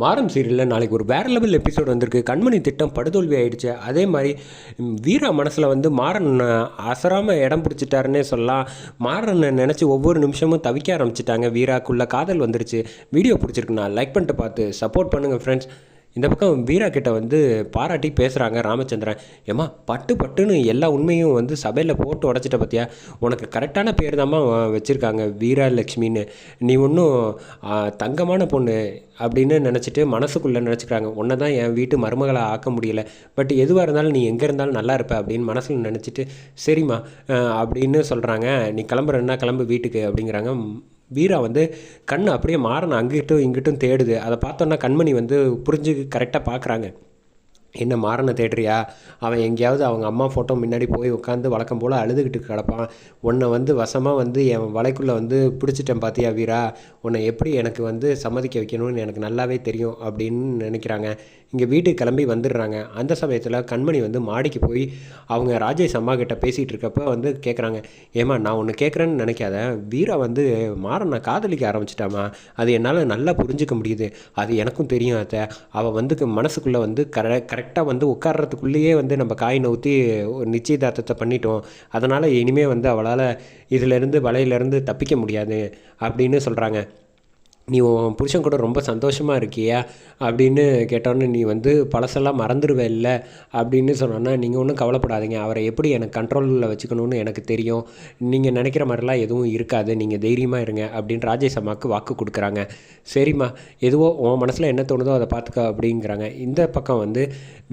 மாறன் சீரியலில் நாளைக்கு ஒரு வேறு லெவல் எபிசோட் வந்திருக்கு. கண்மணி திட்டம் படுதோல்வி ஆயிடுச்சு. அதே மாதிரி வீரா மனசில் வந்து மாறன் அசராமல் இடம் பிடிச்சிட்டாருன்னே சொல்லலாம். மாறனை நினச்சி ஒவ்வொரு நிமிஷமும் தவிக்க ஆரம்பிச்சிட்டாங்க. வீராக்குள்ளே காதல் வந்துருச்சு. வீடியோ பிடிச்சிருக்குண்ணா லைக் பண்ணிட்டு பார்த்து சப்போர்ட் பண்ணுங்கள் ஃப்ரெண்ட்ஸ். இந்த பக்கம் வீரா கிட்ட வந்து பாராட்டி பேசுகிறாங்க ராமச்சந்திரன். ஏம்மா பட்டு பட்டுன்னு எல்லா உண்மையும் வந்து சபையில் போட்டு உடச்சிட்ட பார்த்தியா, உனக்கு கரெக்டான பேர் தாம்மா வச்சுருக்காங்க வீரா லக்ஷ்மின்னு. நீ ஒன்றும் தங்கமான பொண்ணு அப்படின்னு நினச்சிட்டு மனசுக்குள்ளே நினச்சிக்கிறாங்க. உன்னை தான் என் வீட்டு மருமகளை ஆக்க முடியலை, பட் எதுவாக இருந்தாலும் நீ எங்கே இருந்தாலும் நல்லா இருப்ப அப்படின்னு மனசில் நினச்சிட்டு சரிம்மா அப்படின்னு சொல்கிறாங்க. நீ கிளம்புறன்னா கிளம்பு வீட்டுக்கு அப்படிங்கிறாங்க. வீரா வந்து கண் அப்படியே மாறணும் அங்கிட்டும் இங்கிட்டும் தேடுது. அதை பார்த்தோன்னா கண்மணி வந்து புரிஞ்சு கரெக்டாக பார்க்குறாங்க. என்ன மாறனை தேடுறியா, அவன் எங்கேயாவது அவங்க அம்மா ஃபோட்டோ முன்னாடி போய் உட்காந்து வழக்கம் போல் அழுதுகிட்டு கிடப்பான். உன்னை வந்து வசமாக வந்து என் வலைக்குள்ளே வந்து பிடிச்சிட்டேன் பார்த்தியா வீரா, உன்னை எப்படி எனக்கு வந்து சம்மதிக்க வைக்கணும்னு எனக்கு நல்லாவே தெரியும் அப்படின்னு நினைக்கிறாங்க. இங்கே வீட்டுக்கு கிளம்பி வந்துடுறாங்க. அந்த சமயத்தில் கண்மணி வந்து மாடிக்கு போய் அவங்க ராஜேஷ் அம்மா கிட்ட பேசிகிட்டு இருக்கப்போ வந்து கேட்குறாங்க. ஏம்மா நான் ஒன்று கேட்குறேன்னு நினைக்காத, வீரா வந்து மாறனை காதலிக்க ஆரம்பிச்சிட்டாமா, அது என்னால் நல்லா புரிஞ்சிக்க முடியுது. அது எனக்கும் தெரியும். அதை அவள் வந்து மனசுக்குள்ளே வந்து கரெக்டாக வந்து உட்கார்றதுக்குள்ளேயே வந்து நம்ம காய் நவுத்தி நிச்சயதார்த்தத்தை பண்ணிட்டோம். அதனால் இனிமேல் வந்து அவளால் இதிலேருந்து வலையிலேருந்து தப்பிக்க முடியாது அப்படின்னு சொல்கிறாங்க. நீ உன் புருஷன் கூட ரொம்ப சந்தோஷமாக இருக்கியா அப்படின்னு கேட்டோன்னே, நீ வந்து பழசெல்லாம் மறந்துடுவே இல்லை அப்படின்னு சொன்னோன்னா, நீங்கள் ஒன்றும் கவலைப்படாதீங்க, அவரை எப்படி எனக்கு கண்ட்ரோலில் வச்சுக்கணும்னு எனக்கு தெரியும், நீங்கள் நினைக்கிற மாதிரிலாம் எதுவும் இருக்காது, நீங்கள் தைரியமாக இருங்க அப்படின்னு ராஜேஷ் அம்மாவுக்கு வாக்கு கொடுக்குறாங்க. சரிம்மா, எதுவோ உன் மனசில் என்ன தோணுதோ அதை பார்த்துக்க அப்படிங்கிறாங்க. இந்த பக்கம் வந்து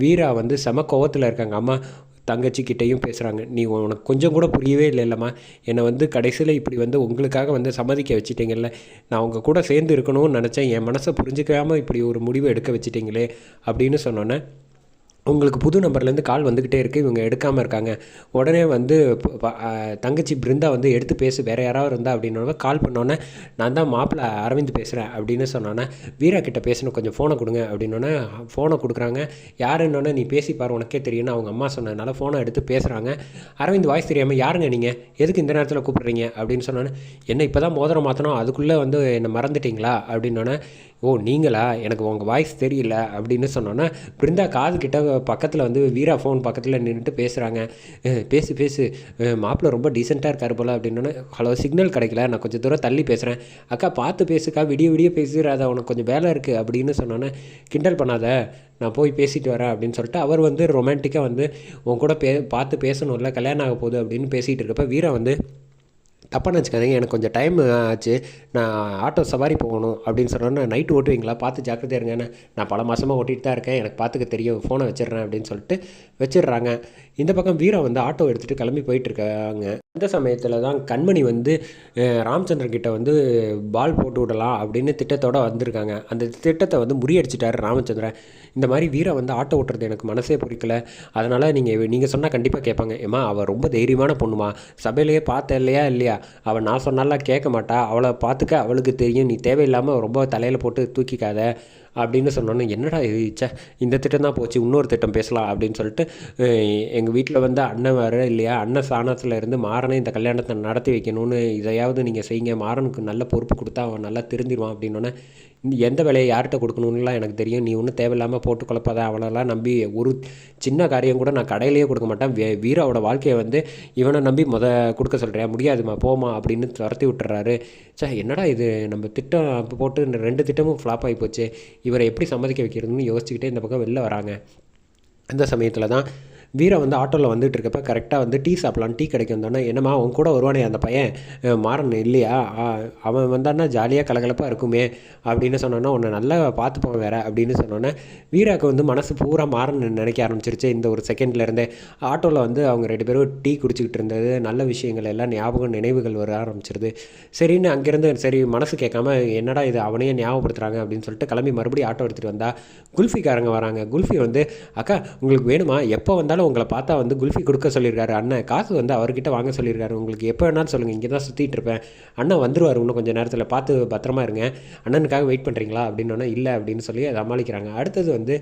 வீரா வந்து செம கோவத்தில் இருக்காங்க. அம்மா தங்கச்சிக்கிட்டையும் பேசுகிறாங்க. நீ உனக்கு கொஞ்சம் கூட புரியவே இல்லைல்லம்மா, என்னை வந்து கடைசியில் இப்படி வந்து உங்களுக்காக வந்து சம்மதிக்க வச்சுட்டீங்கல்ல, நான் உங்கள் கூட சேர்ந்து இருக்கணும்னு நினச்சேன், என் மனசை புரிஞ்சிக்காமல் இப்படி ஒரு முடிவை எடுக்க வச்சுட்டிங்களே அப்படின்னு சொன்னோன்னே, உங்களுக்கு புது நம்பர்லேருந்து கால் வந்துக்கிட்டே இருக்குது, இவங்க எடுக்காமல் இருக்காங்க. உடனே வந்து தங்கச்சி பிருந்தா வந்து எடுத்து பேசு, வேறு யாராவது இருந்தால் அப்படின்னோட கால் பண்ணோன்னே, நான் தான் மாப்பிள்ளை அரவிந்த் பேசுகிறேன் அப்படின்னு சொன்னோன்னே, வீரா கிட்ட பேசணும், கொஞ்சம் ஃபோனை கொடுங்க அப்படின்னோடனே ஃபோனை கொடுக்குறாங்க. யாருன்னொன்னே, நீ பேசி பாரு உனக்கே தெரியும்னு அவங்க அம்மா சொன்னதுனால ஃபோனை எடுத்து பேசுகிறாங்க. அரவிந்த் வாய்ஸ் தெரியாமல், யாருங்க நீங்கள், எதுக்கு இந்த நேரத்தில் கூப்பிட்றீங்க அப்படின்னு சொன்னோன்னே, என்ன இப்போ தான் மோதிரம் மாற்றணும் அதுக்குள்ளே வந்து என்னை மறந்துட்டிங்களா அப்படின்னோடனே, ஓ நீங்களா, எனக்கு உங்கள் வாய்ஸ் தெரியல அப்படின்னு சொன்னோன்னே, பிருந்தா காது கிட்ட பக்கத்தில் வந்து வீரா ஃபோன் பக்கத்தில் நின்றுட்டு பேசுகிறாங்க. பேசு பேசு, மாப்பிள்ளை ரொம்ப டீசெண்டாக இருக்கார் போல் அப்படின்னோடனே, ஹலோ சிக்னல் கிடைக்கல, நான் கொஞ்சம் தூரம் தள்ளி பேசுகிறேன், அக்கா பார்த்து பேசுக்கா, விடிய விடிய பேசுகிறாத, உனக்கு கொஞ்சம் வேலை இருக்குது அப்படின்னு சொன்னோன்னே, கிண்டல் பண்ணாத, நான் போய் பேசிட்டு வரேன் அப்படின்னு சொல்லிட்டு அவர் வந்து ரொமான்டிக்காக வந்து உன் கூட பார்த்து பேசணும்ல, கல்யாணம் ஆக போகுது அப்படின்னு பேசிகிட்டு இருக்கப்போ வீரா வந்து, தப்பாக நினச்சிக்காதீங்க, எனக்கு கொஞ்சம் டைம் ஆச்சு, நான் ஆட்டோ சவாரி போகணும் அப்படின்னு சொன்னோன்னே, நைட்டு ஓட்டுவீங்களா, பார்த்து ஜாக்கிரதையாக இருங்கன்னு, நான் பல மாதமாக ஓட்டிகிட்டு தான் இருக்கேன், எனக்கு பார்த்துக்க தெரியும், ஃபோனை வச்சிடுறேன் அப்படின்னு சொல்லிட்டு வச்சிடுறாங்க. இந்த பக்கம் வீரா வந்து ஆட்டோ எடுத்துகிட்டு கிளம்பி போயிட்டுருக்காங்க. இந்த சமயத்தில் தான் கண்மணி வந்து ராமச்சந்திரன் கிட்ட வந்து பால் போட்டு விடலாம் அப்படின்னு திட்டத்தோடு வந்திருக்காங்க. அந்த திட்டத்தை வந்து முறியடிச்சிட்டார் ராமச்சந்திரன். இந்த மாதிரி வீரா வந்து ஆட்டோ ஓட்டுறது எனக்கு மனசே பிடிக்கல, அதனால் நீங்கள் சொன்னால் கண்டிப்பாக கேட்பாங்க. ஏம்மா அவள் ரொம்ப தைரியமான பொண்ணுமா, சபையிலேயே பார்த்த இல்லையா, அவள் நான் சொன்னாலாம் கேட்க மாட்டா, அவளை பார்த்துக்க அவளுக்கு தெரியும், நீ தேவையில்லாமல் ரொம்ப தலையில் போட்டு தூக்கிக்காத அப்படின்னு சொன்னோன்னே, என்னடா இது, இந்த திட்டம் தான் போச்சு, இன்னொரு திட்டம் பேசலாம் அப்படின்னு சொல்லிட்டு, எங்கள் வீட்டில் வந்து அண்ணன் வேறு இல்லையா, அண்ணன் ஸ்தானத்தில் இருந்து மாறனை இந்த கல்யாணத்தை நடத்தி வைக்கணும்னு இதையாவது நீங்கள் செய்யுங்க, மாறனுக்கு நல்ல பொறுப்பு கொடுத்தா அவன் நல்லா திருந்திடுவான் அப்படின்னோடனே, எந்த வேலையை யார்கிட்ட கொடுக்கணுன்னுலாம் எனக்கு தெரியும், நீ ஒன்றும் தேவையில்லாமல் போட்டு குழப்பாத, அவனெல்லாம் நம்பி ஒரு சின்ன காரியம் கூட நான் கடையிலேயே கொடுக்க மாட்டேன், வீராவோட வாழ்க்கையை வந்து இவனை நம்பி கொடுக்க சொல்கிறேன், முடியாதுமா போமா அப்படின்னு துரத்தி விட்டுறாரு. என்னடா இது, நம்ம திட்டம் போட்டு 2 திட்டமும் ஃப்ளாப் ஆகி போச்சு, இவரை எப்படி சம்மதிக்க வைக்கிறதுன்னு யோசிச்சுக்கிட்டே இந்த பக்கம் வெளில வராங்க. அந்த சமயத்தில் தான் வீரா வந்து ஆட்டோவில் வந்துட்டு இருக்கப்போ கரெக்டாக வந்து டீ சாப்பிட்லான்னு டீ கடைக்கு வந்தோன்னே, என்னம்மா அவன் கூட வருவானே அந்த பையன் மாறன் இல்லையா, அவன் வந்தான்னா ஜாலியாக கலகலப்பாக இருக்குமே அப்படின்னு சொன்னோன்னா, உன்னை நல்லா பார்த்துப்போம் வேறு அப்படின்னு சொன்னோன்னே, வீராவுக்கு வந்து மனசு பூரா மாறன் நினைக்க ஆரம்பிச்சிருச்சு. இந்த ஒரு செகண்ட்லேருந்தே ஆட்டோவில் வந்து அவங்க 2 பேரும் டீ குடிச்சிக்கிட்டு இருந்தது, நல்ல விஷயங்கள் எல்லாம் ஞாபகம் நினைவுகள் வர ஆரம்பிச்சிருது. சரின்னு அங்கேருந்து சரி மனசு கேட்காம, என்னடா இது அவனையே ஞாபகப்படுத்துகிறாங்க அப்படின்னு சொல்லிட்டு கிளம்பி மறுபடியும் ஆட்டோ எடுத்துகிட்டு வந்தால் குல்ஃபிக்காரங்க வராங்க. குல்ஃபி வந்து, அக்கா உங்களுக்கு வேணுமா, எப்போ வந்தாலும் உங்களை பார்த்தா வந்து குல்ஃபி கொடுக்க சொல்லியிருக்காரு அண்ணன், காசு வந்து அவர்கிட்ட வாங்க சொல்லியிருக்காரு, உங்களுக்கு எப்போ வேணாலும் சொல்லுங்கள், இங்கே தான் சுற்றிட்டு இருப்பேன், அண்ணன் வந்துடுவார் இன்னும் கொஞ்சம் நேரத்தில், பார்த்து பத்திரமா இருங்க, அண்ணனுக்காக வெயிட் பண்ணுறீங்களா அப்படின்னோன்னா, இல்லை அப்படின்னு சொல்லி சமாளிக்கிறாங்க. அடுத்தது வந்து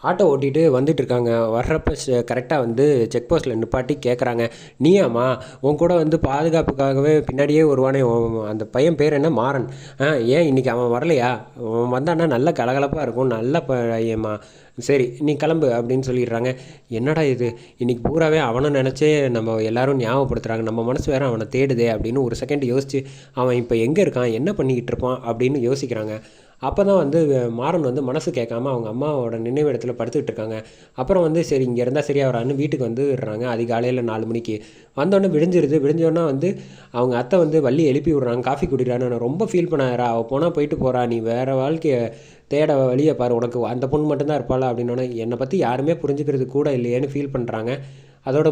ஆட்டோ ஓட்டிகிட்டு வந்துட்டுருக்காங்க. வர்றப்ப கரெக்டாக வந்து செக் போஸ்ட்டில் நிப்பாட்டி கேட்குறாங்க, நீயாம்மா உன் கூட வந்து பாதுகாப்புக்காகவே பின்னாடியே வருவானே அந்த பையன் பேர் என்ன, மாறன். ஏன் இன்றைக்கி அவன் வரலையா? அவன் வந்தான்னா நல்ல கலகலப்பாக இருக்கும், நல்ல பையன்மா. சரி நீ கிளம்பு அப்படின்னு சொல்லிடுறாங்க. என்னடா இது, இன்றைக்கி பூராவே அவனை நினச்சே நம்ம எல்லாரும் ஞாபகப்படுத்துகிறாங்க, நம்ம மனசு வேறு அவனை தேடுதே அப்படின்னு ஒரு செகண்ட் யோசித்து அவன் இப்போ எங்கே இருக்கான், என்ன பண்ணிக்கிட்டு இருப்பான் அப்படின்னு யோசிக்கிறாங்க. அப்போ தான் வந்து மாறன் வந்து மனசு கேட்காம அவங்க அம்மாவோட நினைவிடத்தில் படுத்துக்கிட்டு இருக்காங்க. அப்புறம் வந்து சரி இங்கே இருந்தால் சரியாக வரான்னு வீட்டுக்கு வந்துடுறாங்க. அதிகாலையில் 4 மணிக்கு வந்தோடனே விடிஞ்சோடனே வந்து அவங்க அத்தை வந்து வள்ளி எழுப்பி விட்றாங்க, காஃபி குடிக்கிறான்னு. நான் ரொம்ப ஃபீல் பண்ணாரா, அவள் போனால் போயிட்டு போகிறா, நீ வேறு வாழ்க்கையை தேட வழியை பாரு, உனக்கு அந்த பொண்ணு மட்டும்தான் இருப்பாளா அப்படின்னோடனே என்னை பற்றி யாருமே புரிஞ்சுக்கிறது கூட இல்லையேன்னு ஃபீல் பண்ணுறாங்க. அதோட